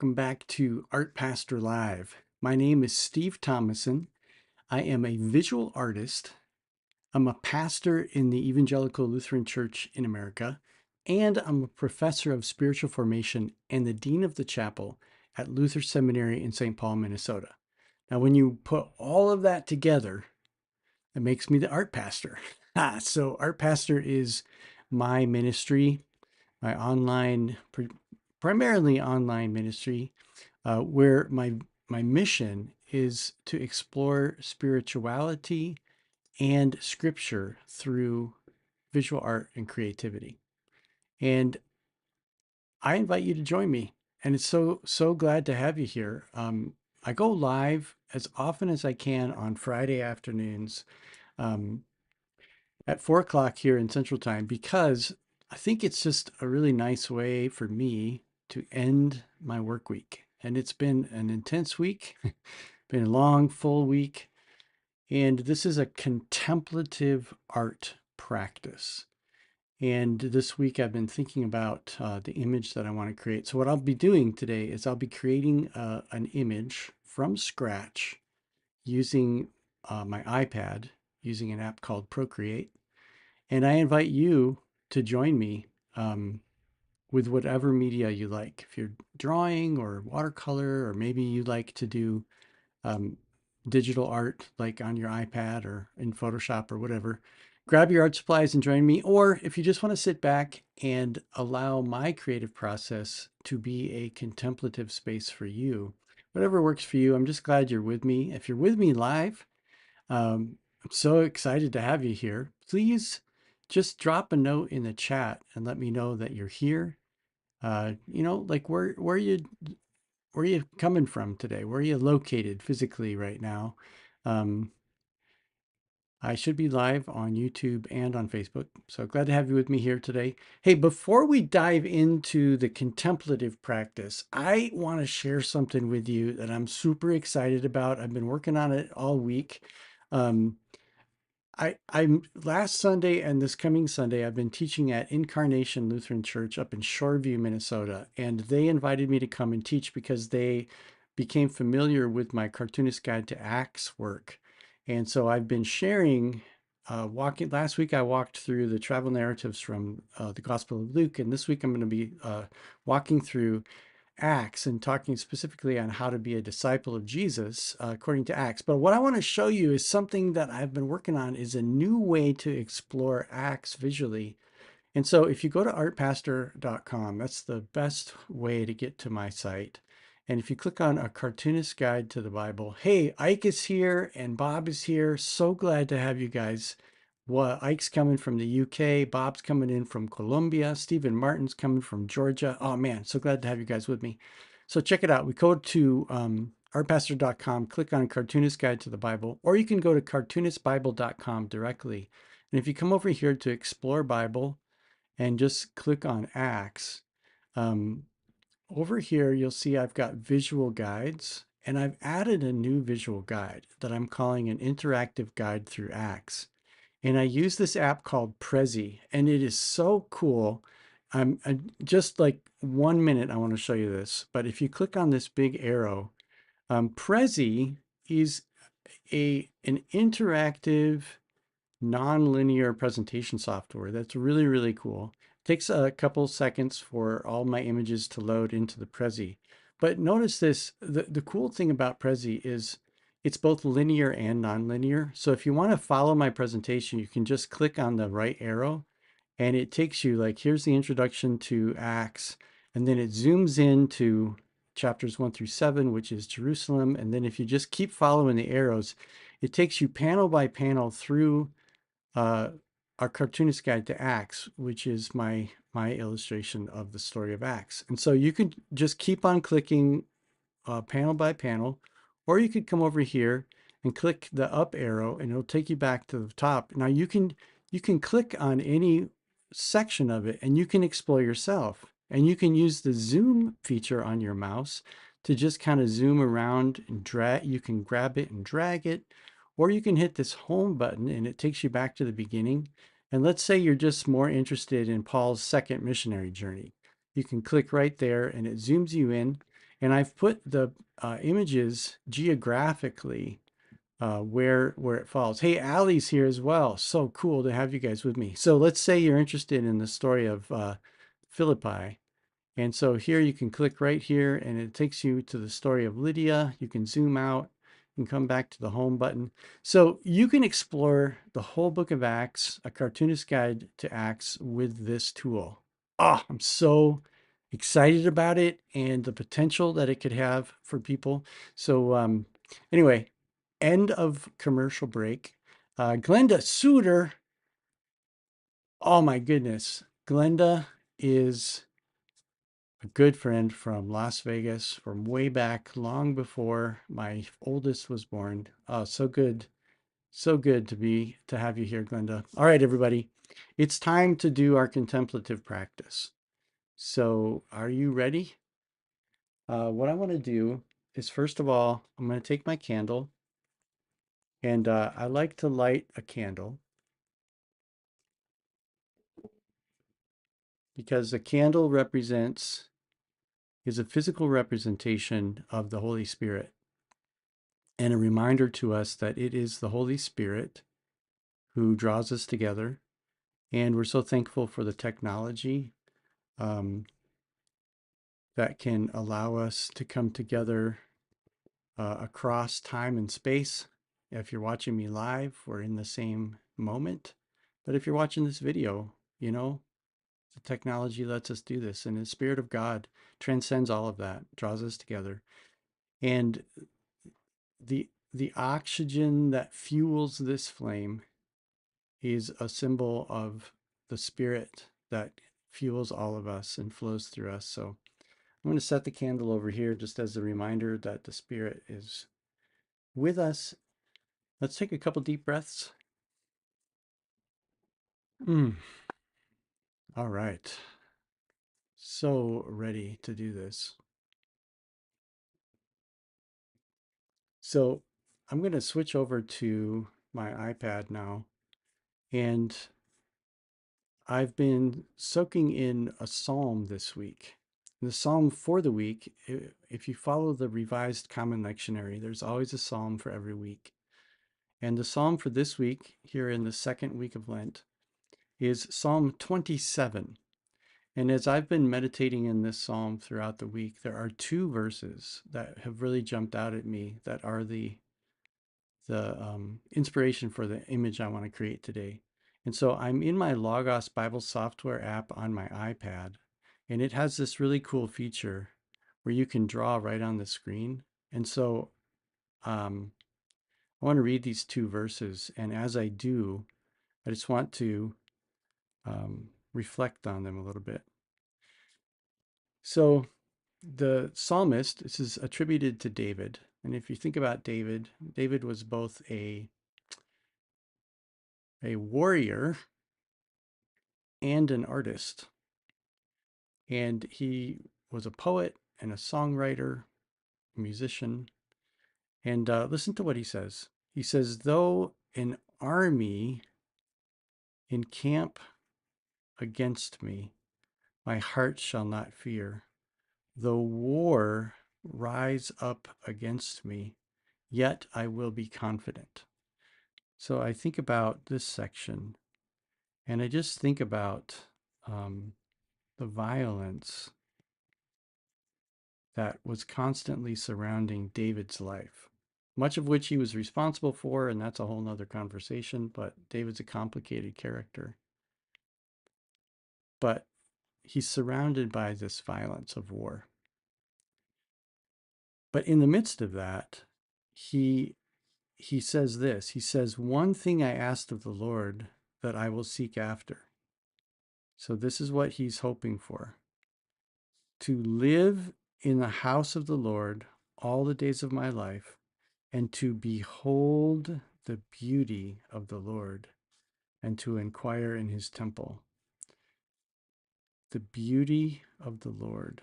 Welcome back to Art Pastor Live. My name is Steve Thomason. I am a visual artist. I'm a pastor in the Evangelical Lutheran Church in America, and I'm a professor of spiritual formation and the dean of the chapel at Luther Seminary in St. Paul, Minnesota. Now, when you put all of that together, it makes me the art pastor. So, Art Pastor is my ministry, my primarily online ministry, where my mission is to explore spirituality and scripture through visual art and creativity. And I invite you to join me. And it's so glad to have you here. I go live as often as I can on Friday afternoons um, at 4 o'clock here in Central Time because I think it's just a really nice way for me to end my work week. And it's been an intense week, been a long, full week. And this is a contemplative art practice. And this week I've been thinking about the image that I want to create. So what I'll be doing today is I'll be creating an image from scratch using my iPad, using an app called Procreate. And I invite you to join me with whatever media you like. If you're drawing or watercolor, or maybe you like to do um, digital art like on your iPad or in Photoshop or whatever, grab your art supplies and join me. Or if you just want to sit back and allow my creative process to be a contemplative space for you, whatever works for you, I'm just glad you're with me. If you're with me live, I'm so excited to have you here. Please just drop a note in the chat and let me know that you're here. Like where are you coming from today? Where are you located physically right now? Um, I should be live on YouTube and on Facebook. So glad to have you with me here today. Hey, before we dive into the contemplative practice, I want to share something with you that I'm super excited about. I've been working on it all week. Um, I'm last Sunday and this coming Sunday, I've been teaching at Incarnation Lutheran Church up in Shoreview, Minnesota, and they invited me to come and teach because they became familiar with my cartoonist guide to Acts work. And so I've been sharing, walking. Last week I walked through the travel narratives from the Gospel of Luke, and this week I'm going to be walking through Acts and talking specifically on how to be a disciple of Jesus according to Acts. But what I want to show you is something that I've been working on is a new way to explore Acts visually. And so if you go to artpastor.com, that's the best way to get to my site. And if you click on a cartoonist guide to the Bible, hey, Ike is here and Bob is here. So glad to have you guys. Ike's coming from the UK, Bob's coming in from Colombia, Stephen Martin's coming from Georgia. Oh man, so glad to have you guys with me. So check it out. We go to artpastor.com, click on Cartoonist Guide to the Bible, or you can go to cartoonistbible.com directly. And if you come over here to Explore Bible and just click on Acts, um, over here you'll see I've got visual guides, and I've added a new visual guide that I'm calling an interactive guide through Acts. And I use this app called Prezi, and it is so cool. I just like 1 minute, I want to show you this. But if you click on this big arrow, Prezi is an interactive, non-linear presentation software that's really, really cool. It takes a couple seconds for all my images to load into the Prezi. But notice this, the cool thing about Prezi is it's both linear and non-linear. So if you want to follow my presentation, you can just click on the right arrow and it takes you like, here's the introduction to Acts, and then it zooms into chapters 1 through 7, which is Jerusalem. And then if you just keep following the arrows, it takes you panel by panel through our cartoonist guide to Acts, which is my illustration of the story of Acts. And so you could just keep on clicking panel by panel, or you could come over here and click the up arrow and it'll take you back to the top. Now you can click on any section of it and you can explore yourself. And you can use the zoom feature on your mouse to just kind of zoom around and drag. You can grab it and drag it, or you can hit this home button and it takes you back to the beginning. And let's say you're just more interested in Paul's second missionary journey. You can click right there and it zooms you in. And I've put the images geographically where it falls. Hey, Allie's here as well. So cool to have you guys with me. So let's say you're interested in the story of Philippi. And so here you can click right here and it takes you to the story of Lydia. You can zoom out and come back to the home button. So you can explore the whole book of Acts, a cartoonist guide to Acts with this tool. Oh, I'm so excited about it and the potential that it could have for people. So anyway, end of commercial break. Glenda Suter, oh my goodness. Glenda is a good friend from Las Vegas from way back, long before my oldest was born. Oh, so good to have you here, Glenda. All right, everybody, it's time to do our contemplative practice. So, are you ready? What I want to do is, first of all, I'm going to take my candle, and I like to light a candle because the candle is a physical representation of the Holy Spirit and a reminder to us that it is the Holy Spirit who draws us together. And we're so thankful for the technology um, that can allow us to come together across time and space. If you're watching me live, we're in the same moment. But if you're watching this video, you know, the technology lets us do this. And the Spirit of God transcends all of that, draws us together. And the oxygen that fuels this flame is a symbol of the Spirit that fuels all of us and flows through us. So I'm going to set the candle over here just as a reminder that the Spirit is with us. Let's take a couple deep breaths. Mm. All right. So ready to do this. So I'm going to switch over to my iPad now. And I've been soaking in a psalm this week. The psalm for the week, if you follow the Revised Common Lectionary, there's always a psalm for every week. And the psalm for this week, here in the second week of Lent, is Psalm 27. And as I've been meditating in this psalm throughout the week, there are two verses that have really jumped out at me that are the inspiration for the image I want to create today. And so I'm in my Logos Bible software app on my iPad, and it has this really cool feature where you can draw right on the screen. And so um, I want to read these two verses, and as I do, I just want to reflect on them a little bit. So the psalmist, this is attributed to David. And if you think about David, David was both a warrior and an artist. And he was a poet and a songwriter, a musician. And listen to what he says. He says, though an army encamp against me, my heart shall not fear. Though war rise up against me, yet I will be confident. So I think about this section and I just think about the violence that was constantly surrounding David's life, much of which he was responsible for, and that's a whole nother conversation, but David's a complicated character. But he's surrounded by this violence of war. But in the midst of that, he says this. He says, one thing I asked of the Lord that I will seek after. So this is what he's hoping for. To live in the house of the Lord all the days of my life, and to behold the beauty of the Lord, and to inquire in his temple. The beauty of the Lord,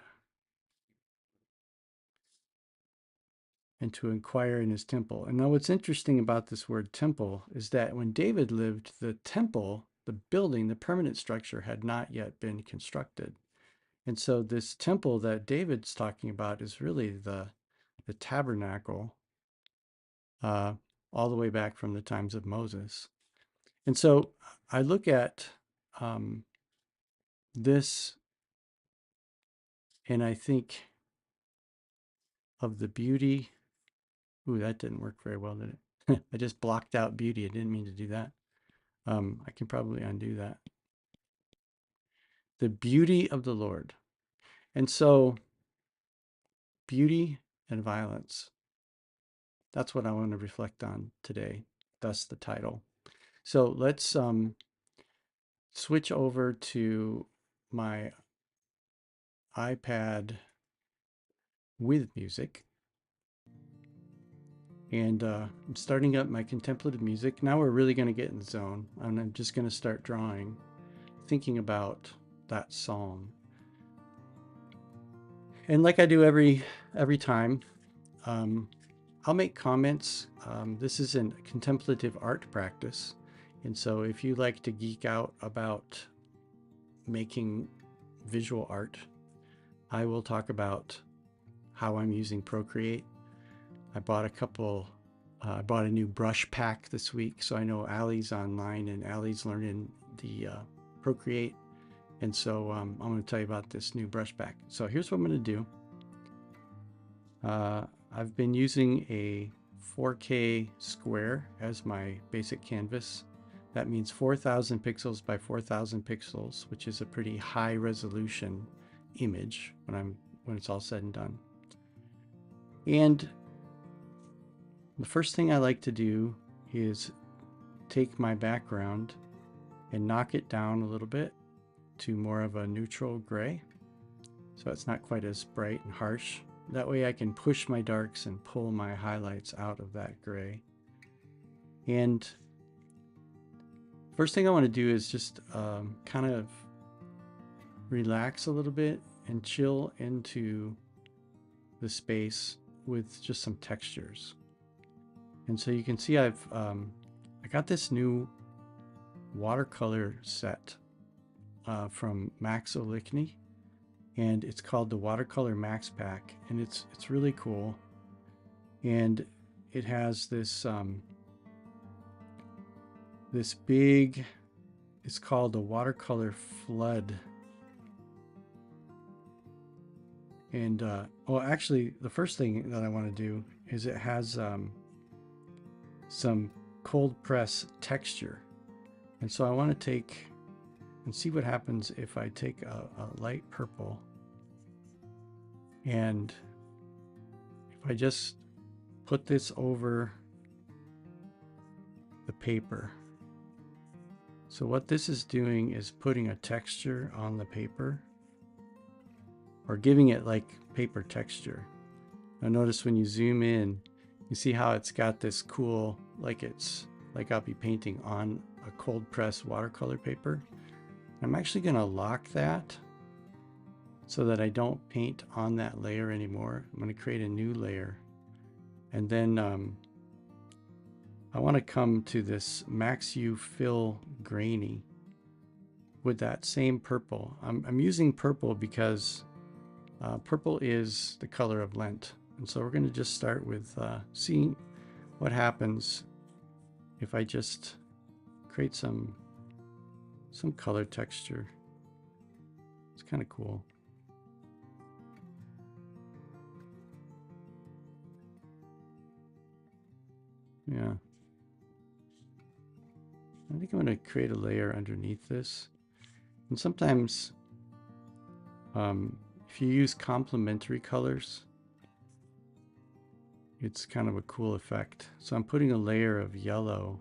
and to inquire in his temple. And now what's interesting about this word temple is that when David lived, the temple, the building, the permanent structure had not yet been constructed. And so this temple that David's talking about is really the tabernacle, uh, all the way back from the times of Moses. And so I look at um, this and I think of the beauty. Ooh, that didn't work very well, did it? I just blocked out beauty. I didn't mean to do that. I can probably undo that. The beauty of the Lord. And so beauty and violence. That's what I want to reflect on today. Thus the title. So let's switch over to my iPad with music. And I'm starting up my contemplative music. Now we're really going to get in the zone. And I'm just going to start drawing, thinking about that psalm. And like I do every time, um, I'll make comments. This is a contemplative art practice. And so if you like to geek out about making visual art, I will talk about how I'm using Procreate. I bought I bought a new brush pack this week. So I know Allie's online and Allie's learning the Procreate. And so I'm going to tell you about this new brush pack. So here's what I'm going to do. I've been using a 4K square as my basic canvas. That means 4,000 pixels by 4,000 pixels, which is a pretty high resolution image when it's all said and done. And the first thing I like to do is take my background and knock it down a little bit to more of a neutral gray, so it's not quite as bright and harsh. That way I can push my darks and pull my highlights out of that gray. And first thing I want to do is just kind of relax a little bit and chill into the space with just some textures. And so you can see I got this new watercolor set from Max Olikny, and it's called the Watercolor Max Pack, and it's really cool. And it has this this big, it's called the watercolor flood. And well, actually, the first thing that I want to do is it has some cold press texture, and so I want to take and see what happens if I take a light purple, and if I just put this over the paper. So what this is doing is putting a texture on the paper, or giving it like paper texture. Now notice when you zoom in, you see how it's got this cool, like it's like I'll be painting on a cold press watercolor paper. I'm actually going to lock that so that I don't paint on that layer anymore. I'm going to create a new layer, and then I want to come to this Max U Fill Grainy with that same purple. I'm using purple because purple is the color of Lent. And so we're going to just start with seeing what happens if I just create some color texture. It's kind of cool. Yeah. I think I'm going to create a layer underneath this. And sometimes if you use complementary colors, it's kind of a cool effect. So I'm putting a layer of yellow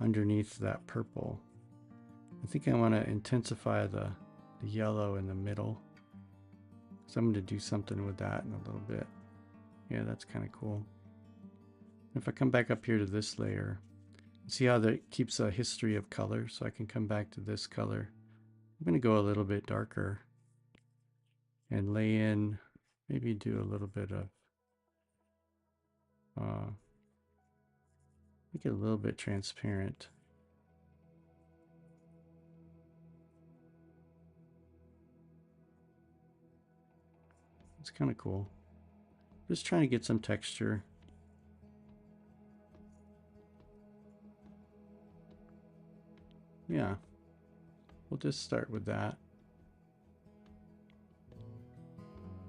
underneath that purple. I think I want to intensify the yellow in the middle. So I'm going to do something with that in a little bit. Yeah, that's kind of cool. If I come back up here to this layer, see how that keeps a history of color. So I can come back to this color. I'm going to go a little bit darker and lay in, maybe do a little bit of, make it a little bit transparent. It's kind of cool. Just trying to get some texture. Yeah, we'll just start with that.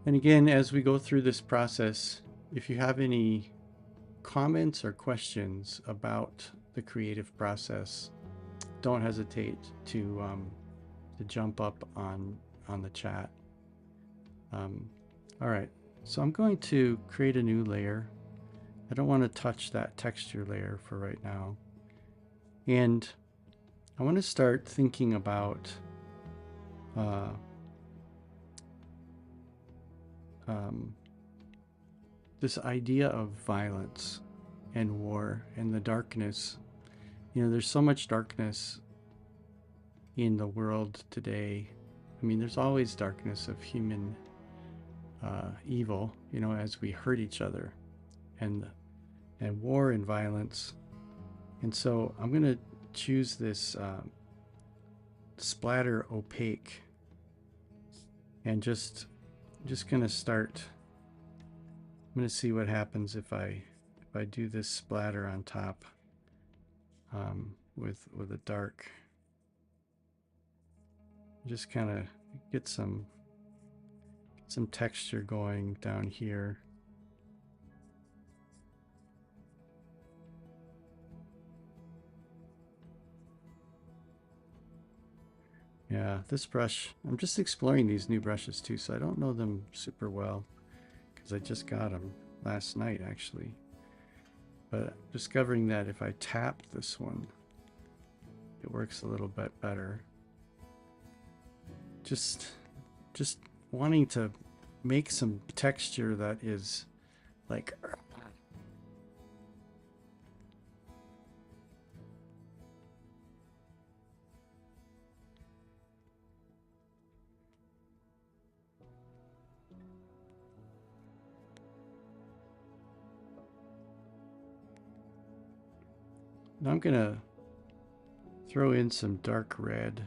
And again, as we go through this process, if you have any comments or questions about the creative process, don't hesitate to jump up on the chat. All right, so I'm going to create a new layer. I don't want to touch that texture layer for right now. And I want to start thinking about this idea of violence and war and the darkness. You know, there's so much darkness in the world today. I mean, there's always darkness of human evil, you know, as we hurt each other, and war and violence. And so I'm going to choose this splatter opaque, and just going to start. I'm going to see what happens if I do this splatter on top with a dark. Just kind of get some texture going down here. Yeah, this brush, I'm just exploring these new brushes too, so I don't know them super well because I just got them last night actually. But discovering that if I tap this one, it works a little bit better. Just wanting to make some texture that is like I'm gonna throw in some dark red.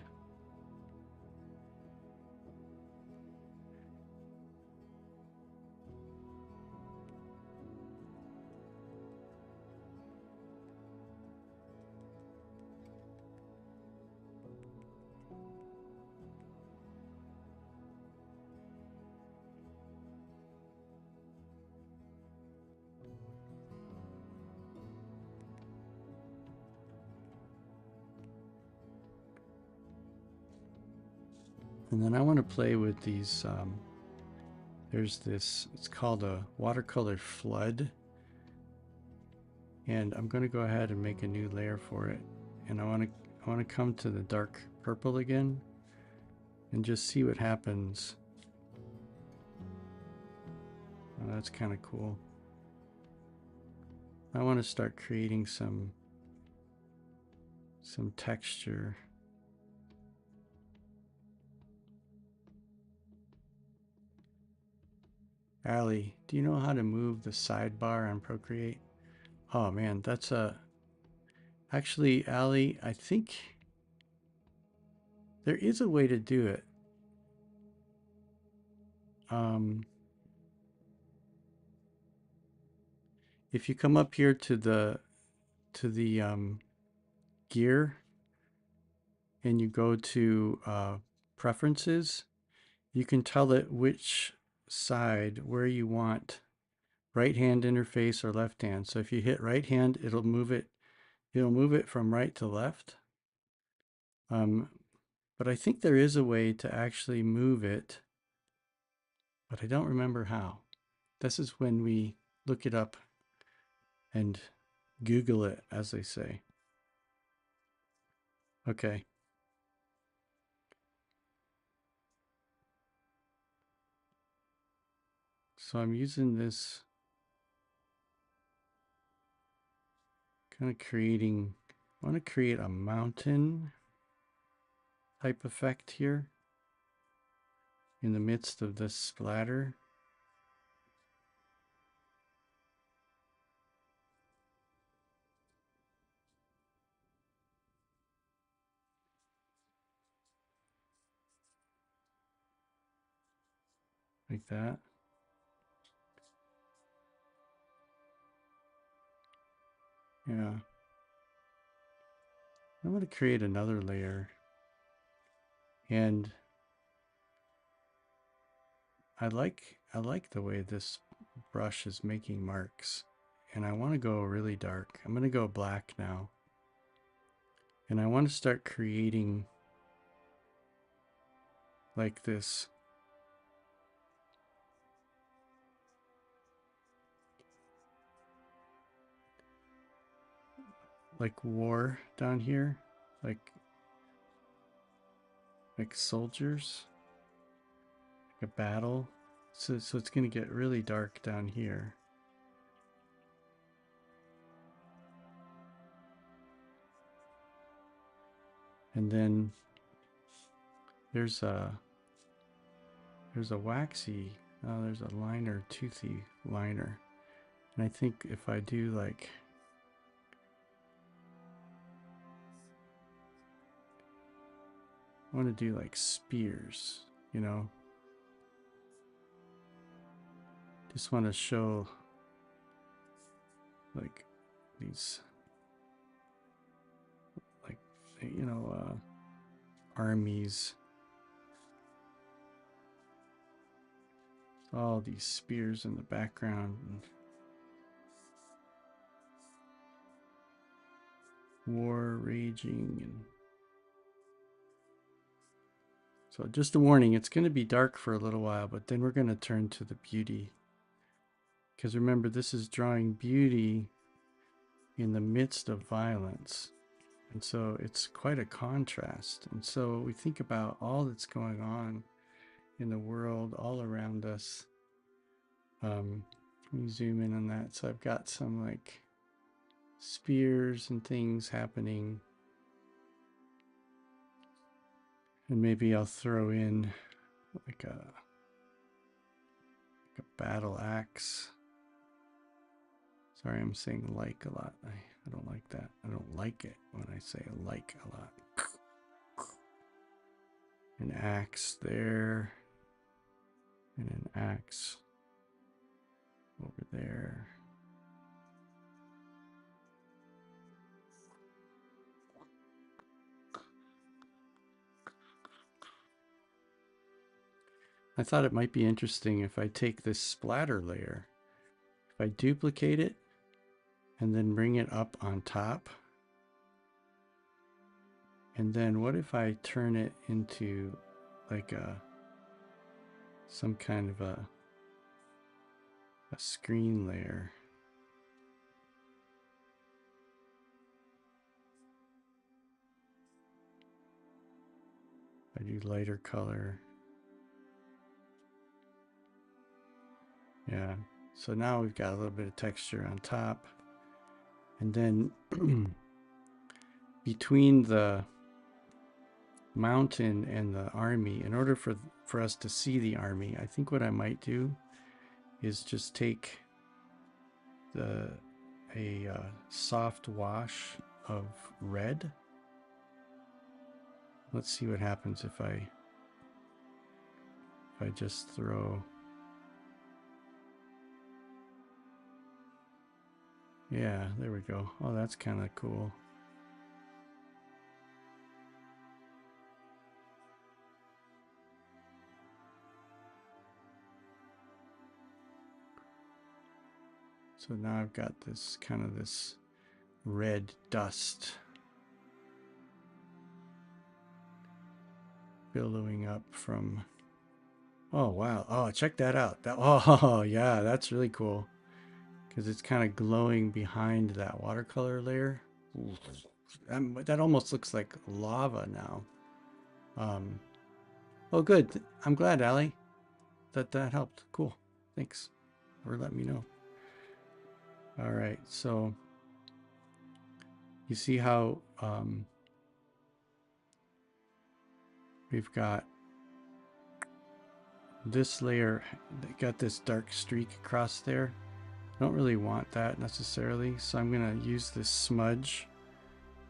And then I want to play with these. There's this, it's called a watercolor flood. And I'm going to go ahead and make a new layer for it. And I want to come to the dark purple again and just see what happens. Oh, that's kind of cool. I want to start creating some texture. Allie, do you know how to move the sidebar on Procreate? Oh man, that's actually, Allie, I think there is a way to do it. If you come up here to the gear and you go to preferences, you can tell it which side where you want right hand interface or left hand. So if you hit right hand, it'll move it from right to left. But I think there is a way to actually move it, but I don't remember how. This is when we look it up and Google it, as they say. Okay. So I'm using this, kind of creating, I want to create a mountain type effect here in the midst of this splatter. Like that. Yeah. I'm going to create another layer, and I like the way this brush is making marks, and I want to go really dark. I'm going to go black now, and I want to start creating like this like war down here, like soldiers, like a battle. So it's going to get really dark down here. And then there's a waxy, oh, there's a liner, toothy liner. And I think if I do like, I want to do like spears, you know, just want to show like these, like, you know, armies, all these spears in the background, and war raging. And so just a warning, it's going to be dark for a little while, but then we're going to turn to the beauty, because remember, this is drawing beauty in the midst of violence. And so it's quite a contrast. And so we think about all that's going on in the world all around us. Let me zoom in on that. So I've got some like spears and things happening. And maybe I'll throw in like a battle axe. Sorry, I'm saying like a lot. I don't like that. I don't like it when I say like a lot. An axe there. And an axe over there. I thought it might be interesting if I take this splatter layer, if I duplicate it and then bring it up on top. And then what if I turn it into like some kind of a screen layer. I do lighter color. Yeah, so now we've got a little bit of texture on top. And then between the mountain and the army, in order for us to see the army, I think what I might do is just take a soft wash of red. Let's see what happens if I just throw, yeah, there we go. Oh, that's kind of cool. So now I've got this kind of this red dust billowing up from, oh wow, oh check that out. Oh yeah, that's really cool, because it's kind of glowing behind that watercolor layer. Ooh, that almost looks like lava now. Oh good, I'm glad, Allie, that helped. Cool, thanks for letting me know. All right, so you see how we've got this layer, got this dark streak across there. I don't really want that necessarily, so I'm going to use this smudge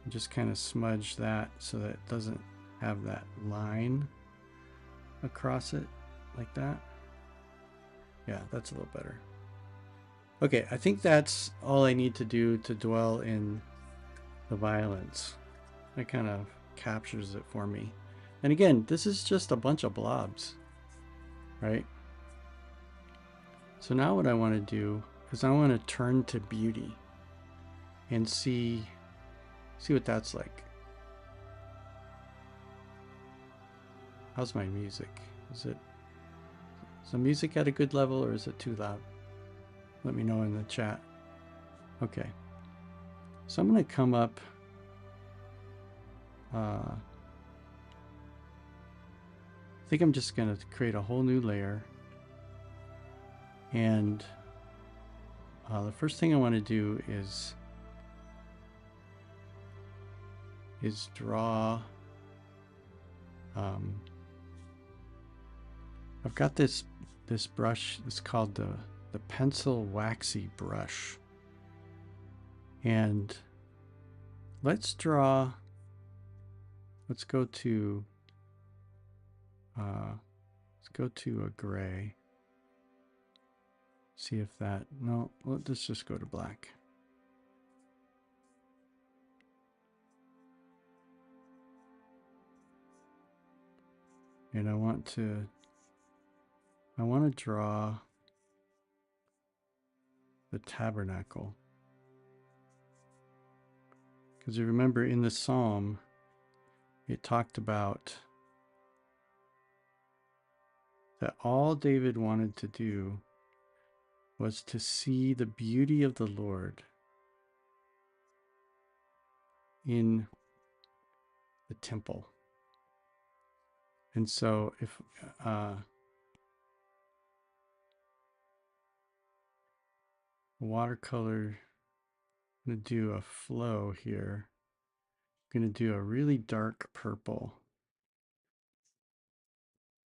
and just kind of smudge that so that it doesn't have that line across it like that. Yeah, that's a little better. Okay, I think that's all I need to do to dwell in the violence. That kind of captures it for me. And again, this is just a bunch of blobs, right? So now what I want to do is I want to turn to beauty and see what that's like. How's my music? Is the music at a good level or is it too loud? Let me know in the chat. Okay. So I'm going to come up I think I'm just going to create a whole new layer. And the first thing I want to do is draw. I've got this brush. It's called the pencil waxy brush. And let's draw. Let's go to a gray. See if that, no, let's just go to black. And I want to draw the tabernacle. Because you remember in the Psalm, it talked about that all David wanted to do was to see the beauty of the Lord in the temple. And so if watercolor, I'm going to do a flow here. I'm going to do a really dark purple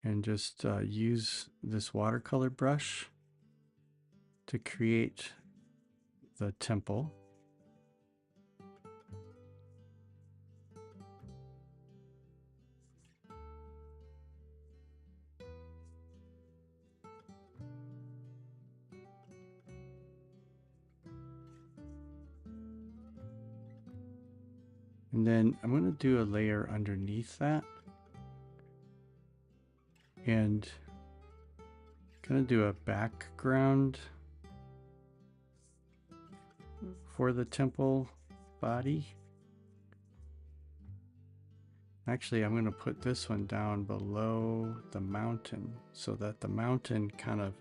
and just use this watercolor brush to create the temple. And then I'm going to do a layer underneath that. And going to do a background for the temple body. Actually, I'm going to put this one down below the mountain so that the mountain kind of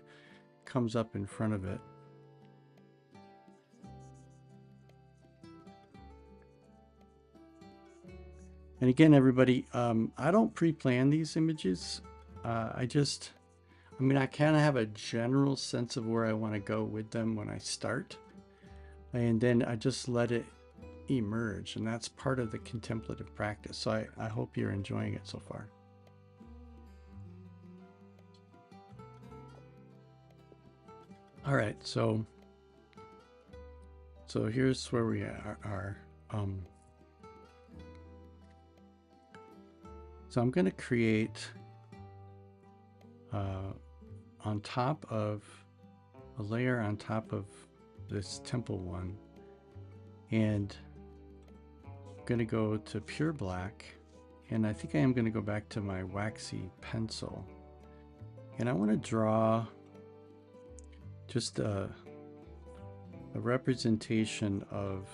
comes up in front of it. And again, everybody, I don't pre-plan these images. I mean, I kind of have a general sense of where I want to go with them when I start. And then I just let it emerge. And that's part of the contemplative practice. So I hope you're enjoying it so far. All right, so here's where we are. So I'm going to create on top of a layer on top of this temple one, and I'm going to go to pure black, and I think I am going to go back to my waxy pencil, and I want to draw just a representation of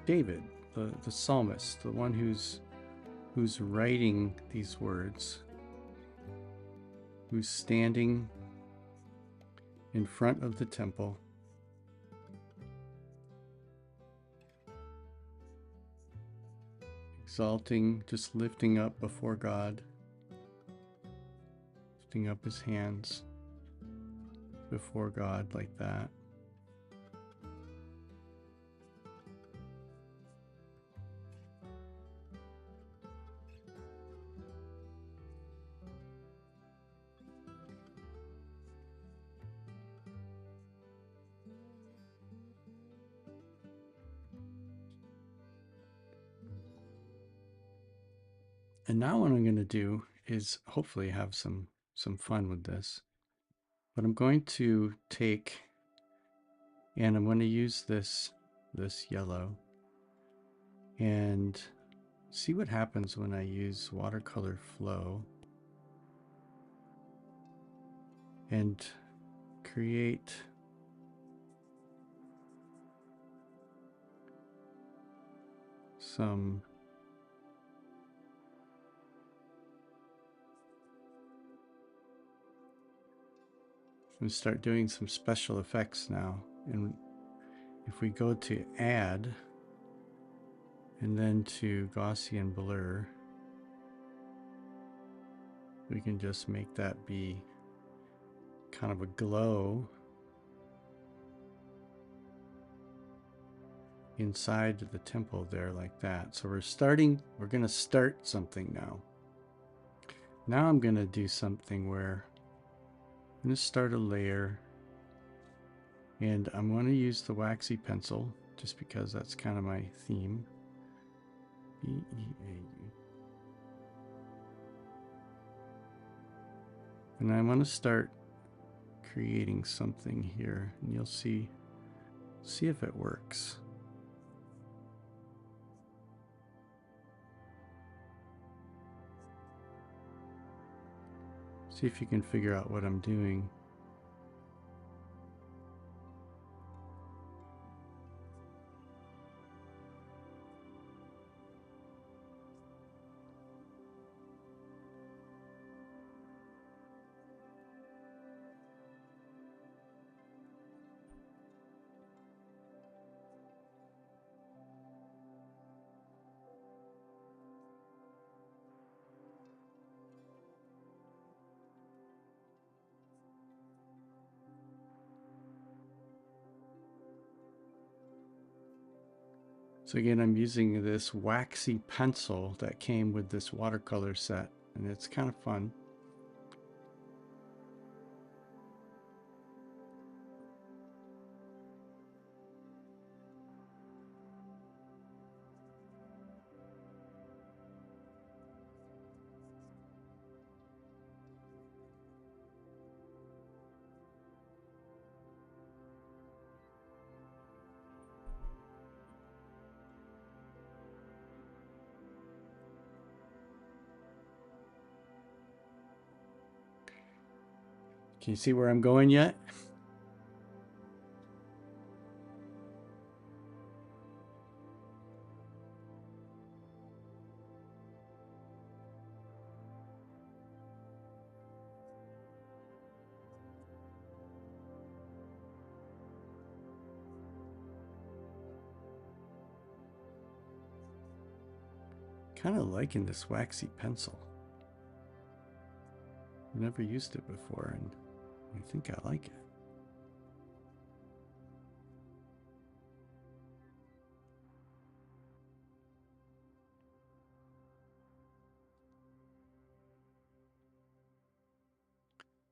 David, the psalmist, the one who's writing these words, who's standing in front of the temple, exalting, just lifting up before God, lifting up his hands before God like that. And now what I'm going to do is hopefully have some some fun with this. But I'm going to take, and I'm going to use this yellow and see what happens when I use watercolor flow and create some and start doing some special effects now. And if we go to add and then to Gaussian blur, we can just make that be kind of a glow inside the temple there, like that. So we're going to start something now. Now I'm going to do something where I'm going to start a layer, and I'm going to use the waxy pencil just because that's kind of my theme. B-E-A-U. And I want to start creating something here, and you'll see if it works. See if you can figure out what I'm doing. So again, I'm using this waxy pencil that came with this watercolor set, and it's kind of fun. Can you see where I'm going yet? Kind of liking this waxy pencil. I've never used it before, and I think I like it.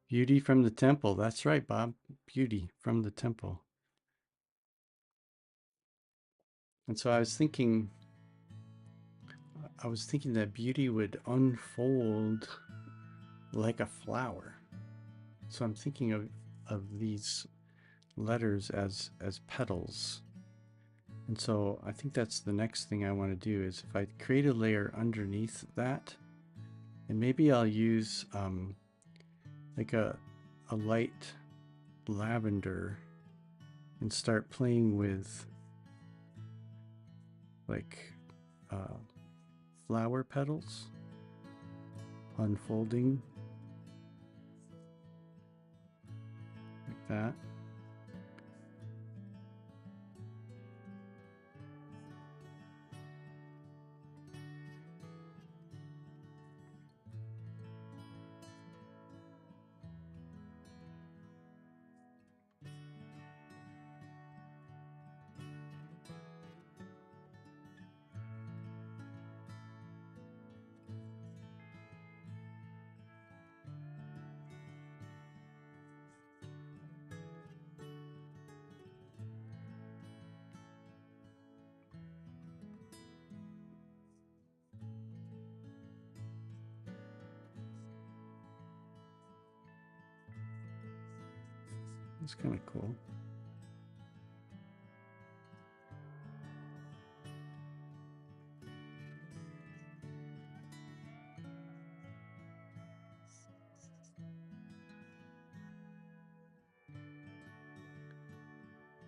Beauty from the temple. That's right, Bob. Beauty from the temple. And so I was thinking that beauty would unfold like a flower. So I'm thinking of these letters as petals. And so I think that's the next thing I want to do is if I create a layer underneath that, and maybe I'll use like a light lavender and start playing with like flower petals unfolding like that. It's kind of cool.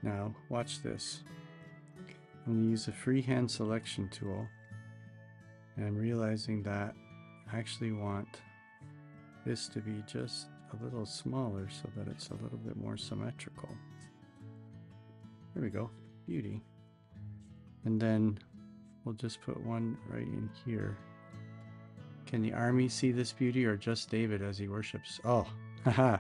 Now, watch this. I'm going to use a freehand selection tool, and I'm realizing that I actually want this to be just a little smaller so that it's a little bit more symmetrical. There we go, beauty. And then we'll just put one right in here. Can the army see this beauty, or just David as he worships? Oh, haha.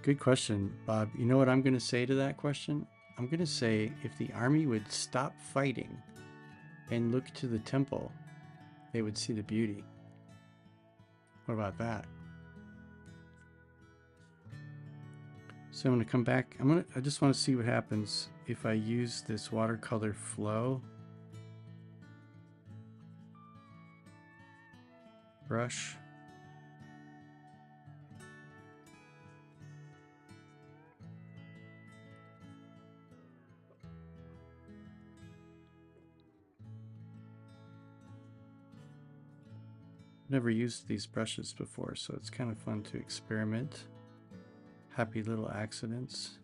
Good question, Bob. You know what I'm going to say to that question? I'm going to say if the army would stop fighting and look to the temple, they would see the beauty. What about that? So I'm going to come back. I just want to see what happens if I use this watercolor flow brush. I've never used these brushes before, so it's kind of fun to experiment. Happy little accidents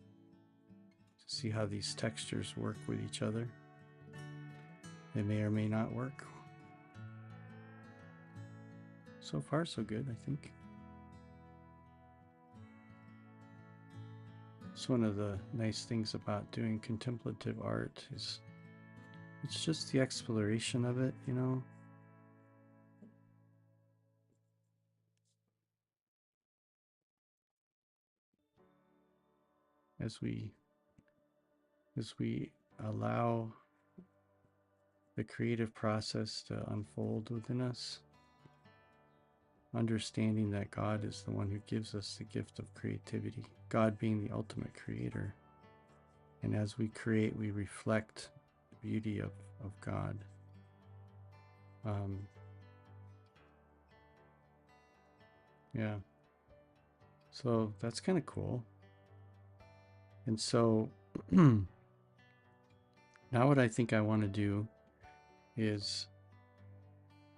to see how these textures work with each other. They may or may not work. So far, so good, I think. It's one of the nice things about doing contemplative art is it's just the exploration of it, you know. As we allow the creative process to unfold within us, understanding that God is the one who gives us the gift of creativity, God being the ultimate creator. And as we create, we reflect the beauty of God. Yeah. So that's kind of cool. And so now what I think I want to do is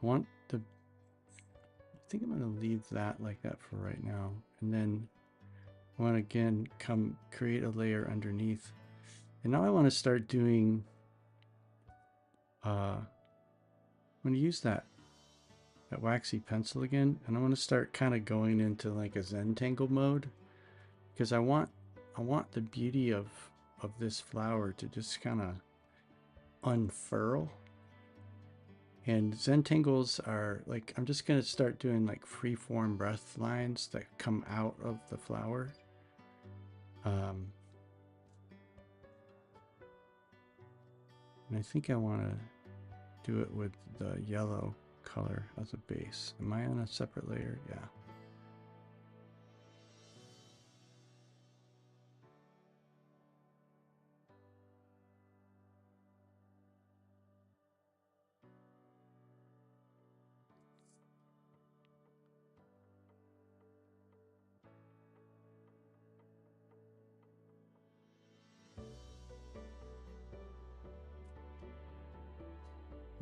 I think I'm going to leave that like that for right now. And then I want to again come create a layer underneath. And now I want to start doing, I'm going to use that waxy pencil again. And I want to start kind of going into like a Zentangle mode, because I want the beauty of this flower to just kind of unfurl. And Zentangles are like, I'm just going to start doing like free-form breath lines that come out of the flower. And I think I want to do it with the yellow color as a base. Am I on a separate layer? Yeah.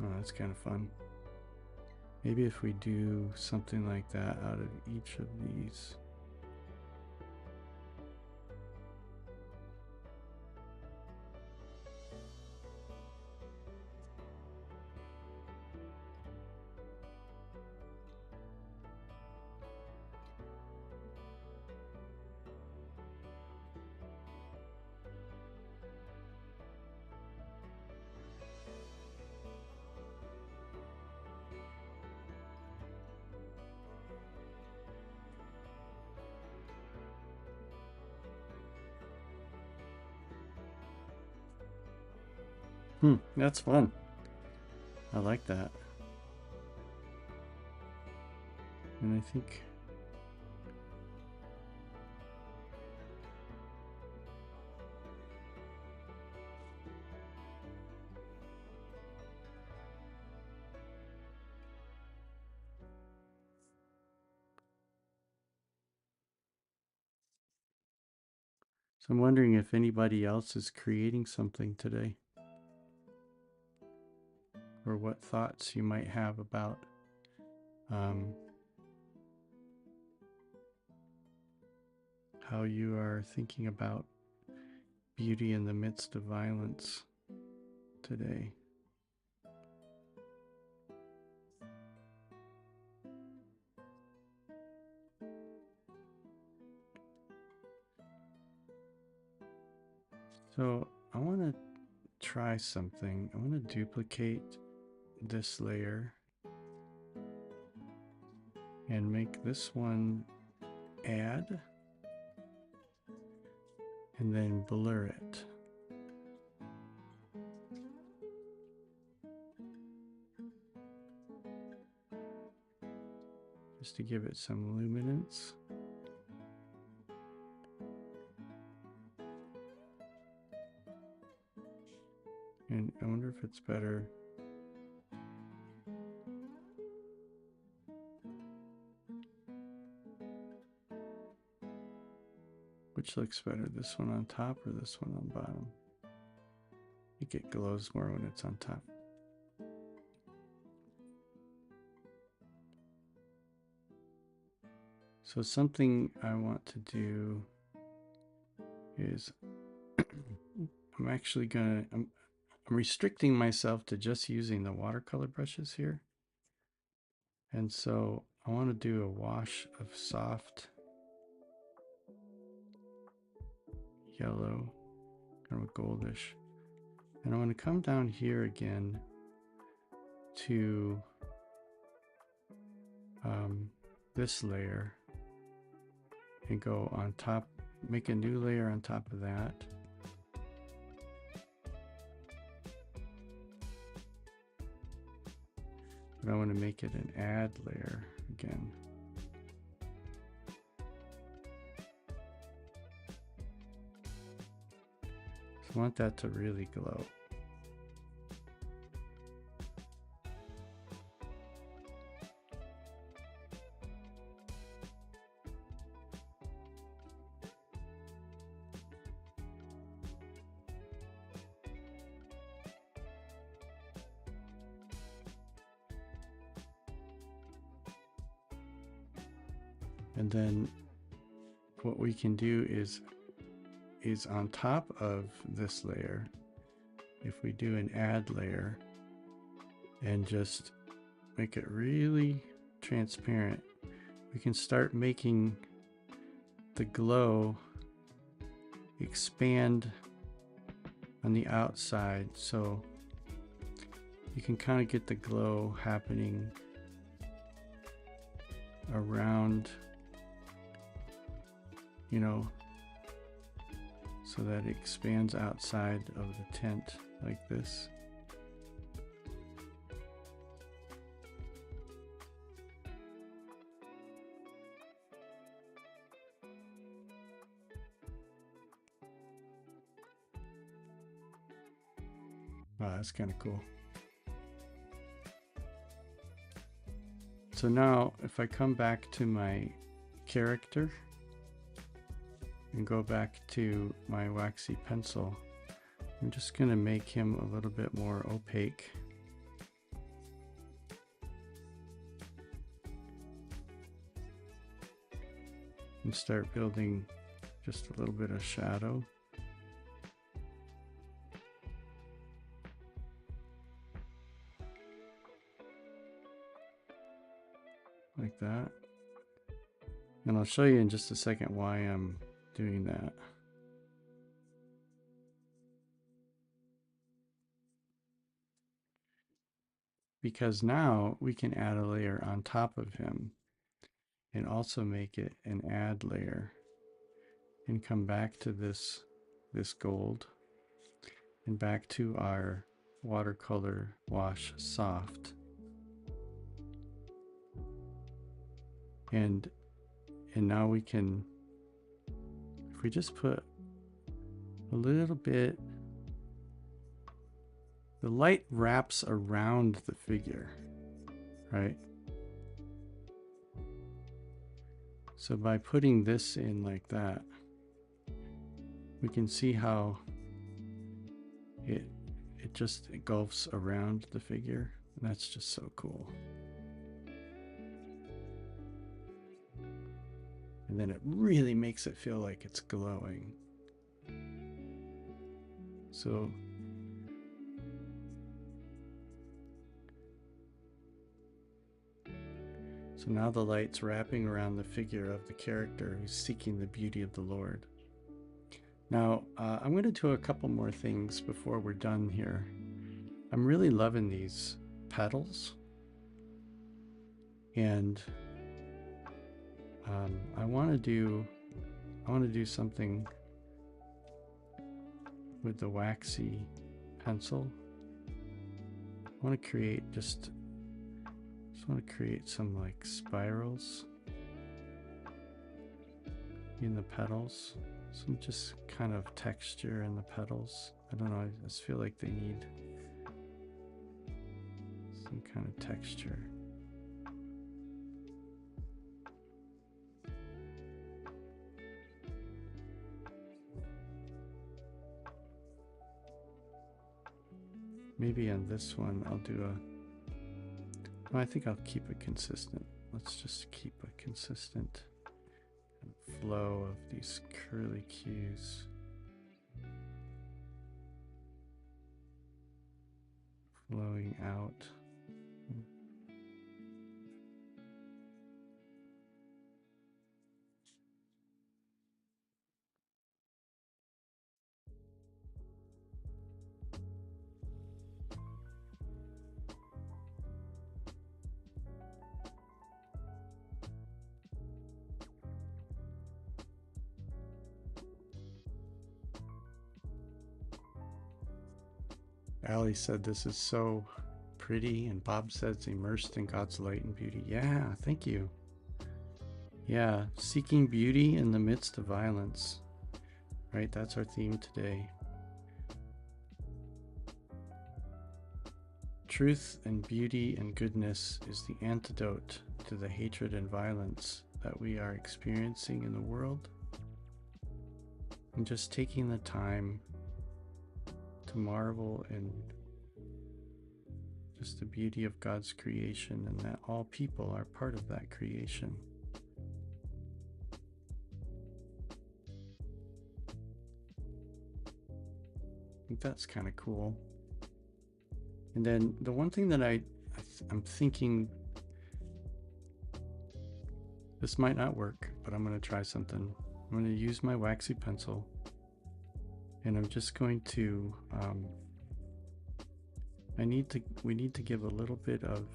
Oh, that's kind of fun. Maybe if we do something like that out of each of these. That's fun. I like that. And I think So I'm wondering if anybody else is creating something today, or what thoughts you might have about how you are thinking about beauty in the midst of violence today. So I want to try something. I want to duplicate this layer and make this one add, and then blur it. Just to give it some luminance. And I wonder if it's better. Which looks better, this one on top or this one on bottom? I think it glows more when it's on top. So something I want to do is I'm restricting myself to just using the watercolor brushes here. And so I want to do a wash of soft yellow, kind of goldish. And I want to come down here again to this layer and go on top, make a new layer on top of that. But I want to make it an add layer again. So I want that to really glow. And then what we can do is on top of this layer, if we do an add layer and just make it really transparent, we can start making the glow expand on the outside, so you can kind of get the glow happening around, you know, so that it expands outside of the tent like this. Wow, that's kind of cool. So now if I come back to my character and go back to my waxy pencil, I'm just going to make him a little bit more opaque. And start building just a little bit of shadow. Like that. And I'll show you in just a second why I'm doing that. Because now we can add a layer on top of him and also make it an add layer and come back to this gold and back to our watercolor wash soft. And now we can, if we just put a little bit, the light wraps around the figure, right? So by putting this in like that, we can see how it just engulfs around the figure. And that's just so cool. And then it really makes it feel like it's glowing. So now the light's wrapping around the figure of the character who's seeking the beauty of the Lord. Now, I'm going to do a couple more things before we're done here. I'm really loving these petals. And I want to do something with the waxy pencil. I want to create some like spirals in the petals, some just kind of texture in the petals. I don't know, I just feel like they need some kind of texture. Maybe on this one I'll do I think I'll keep it consistent. Let's just keep a consistent kind of flow of these curly cues. Flowing out. Ali said this is so pretty, and Bob says immersed in God's light and beauty. Yeah, thank you. Yeah, seeking beauty in the midst of violence. Right, that's our theme today. Truth and beauty and goodness is the antidote to the hatred and violence that we are experiencing in the world. And just taking the time to marvel in just the beauty of God's creation, and that all people are part of that creation. I think that's kind of cool. And then the one thing that I'm thinking, this might not work, but I'm going to try something. I'm going to use my waxy pencil, and I'm just going to we need to give a little bit of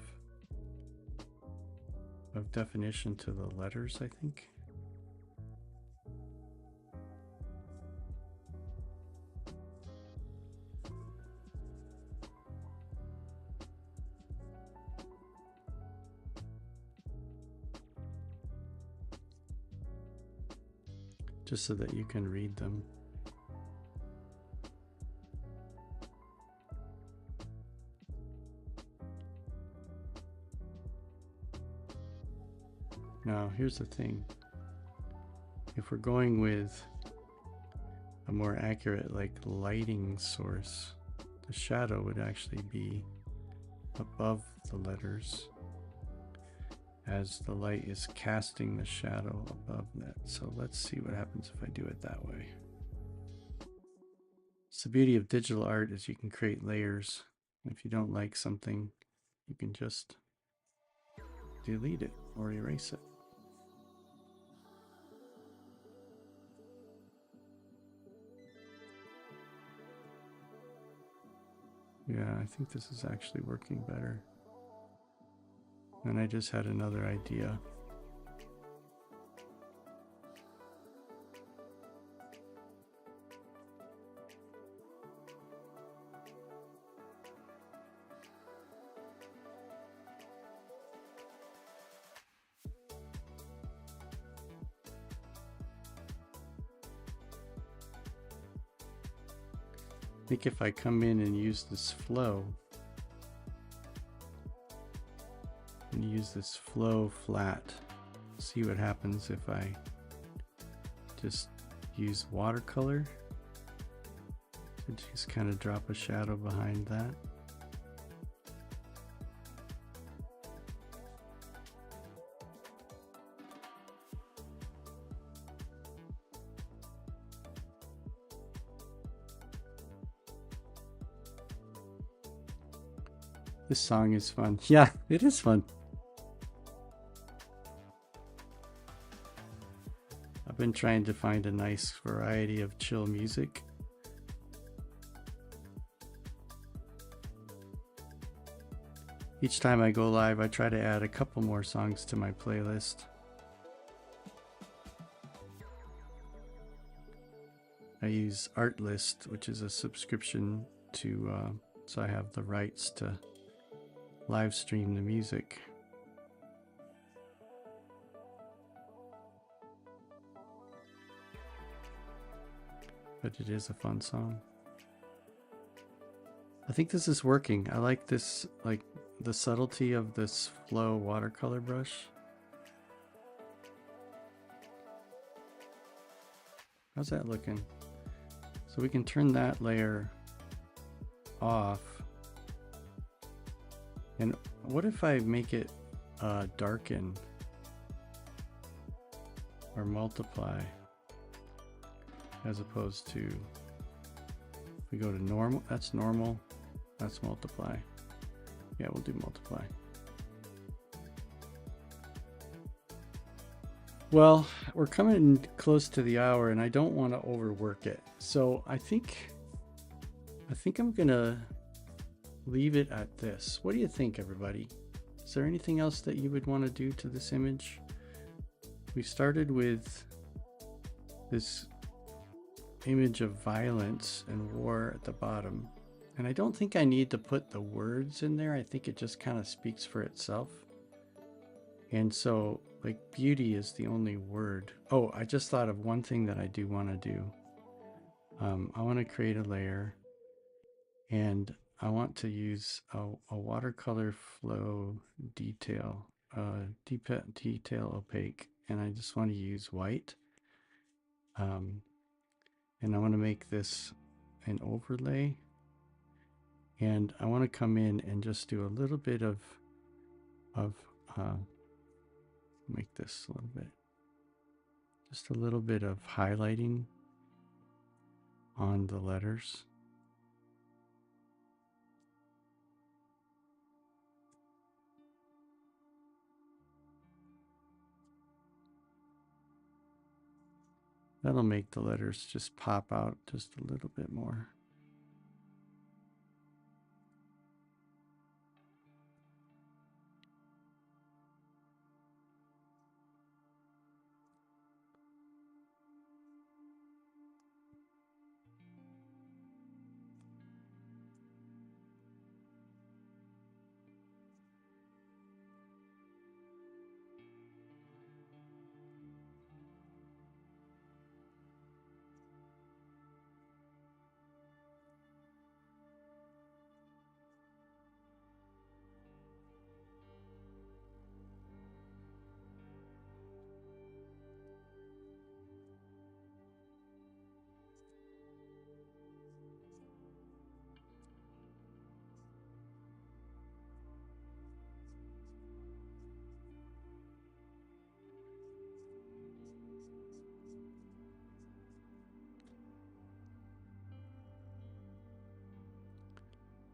definition to the letters, I think. Just so that you can read them. Now, here's the thing. If we're going with a more accurate, like, lighting source, the shadow would actually be above the letters as the light is casting the shadow above that. So let's see what happens if I do it that way. So the beauty of digital art is you can create layers. If you don't like something, you can just delete it or erase it. Yeah, I think this is actually working better. And I just had another idea. I think if I come in and use this flow, and use this flow flat, see what happens if I just use watercolor Just kind of drop a shadow behind that. This song is fun. Yeah, it is fun. I've been trying to find a nice variety of chill music. Each time I go live, I try to add a couple more songs to my playlist. I use Artlist, which is a subscription to, so I have the rights to live stream the music. But it is a fun song. I think this is working. I like this, like the subtlety of this flow watercolor brush. How's that looking? So we can turn that layer off. And what if I make it darken or multiply, as opposed to, if we go to normal, that's normal, that's multiply. Yeah, we'll do multiply. Well, we're coming close to the hour and I don't want to overwork it. So I think I'm gonna leave it at this. What do you think, everybody? Is there anything else that you would want to do to this image? We started with this image of violence and war at the bottom. And I don't think I need to put the words in there. I think it just kind of speaks for itself. And so, like, beauty is the only word. Oh, I just thought of one thing that I do want to do. I want to create a layer, and I want to use a watercolor flow detail, detail opaque, and I just want to use white. And I want to make this an overlay, and I want to come in and just do a little bit of make this a little bit, just a little bit of highlighting on the letters. That'll make the letters just pop out just a little bit more.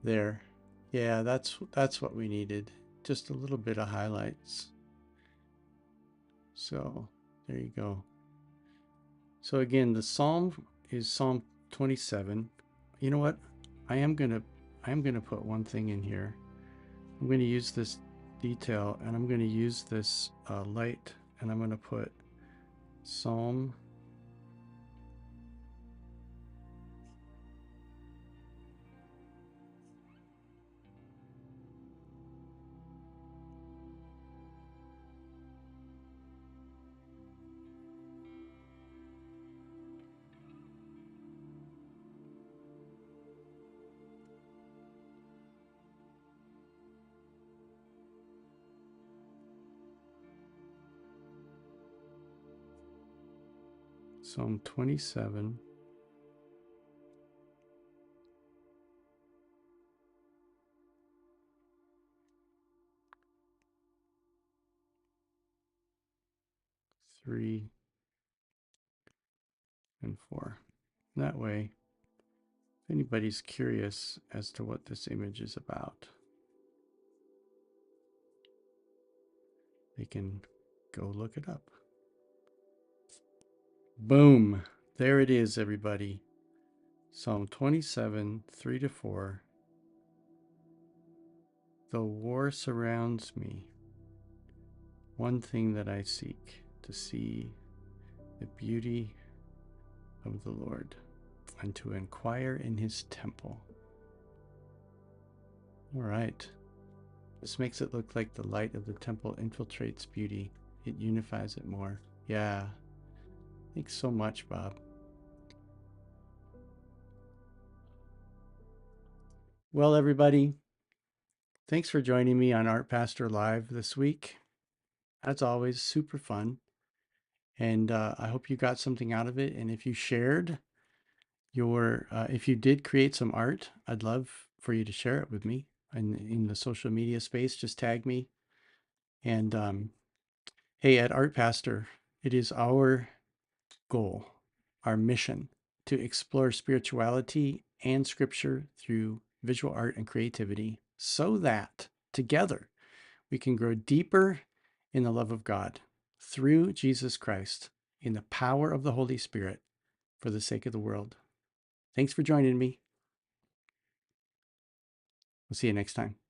There. Yeah, that's what we needed. Just a little bit of highlights. So there you go. So again, the Psalm is Psalm 27. You know what? I am gonna put one thing in here. I'm gonna use this detail, and I'm gonna use this light, and I'm gonna put Psalm Psalm 27. 3 and 4. That way, if anybody's curious as to what this image is about, they can go look it up. Boom. There it is, everybody. Psalm 27, 3 to 4. Though war surrounds me, one thing that I seek, to see the beauty of the Lord and to inquire in his temple. All right. This makes it look like the light of the temple infiltrates beauty. It unifies it more. Yeah. Thanks so much, Bob. Well, everybody, thanks for joining me on Art Pastor Live this week. As always, super fun. And I hope you got something out of it. And if you shared if you did create some art, I'd love for you to share it with me in the social media space. Just tag me. And hey, at Art Pastor, it is our goal, our mission, to explore spirituality and scripture through visual art and creativity so that together we can grow deeper in the love of God through Jesus Christ in the power of the Holy Spirit for the sake of the world. Thanks for joining me. We'll see you next time.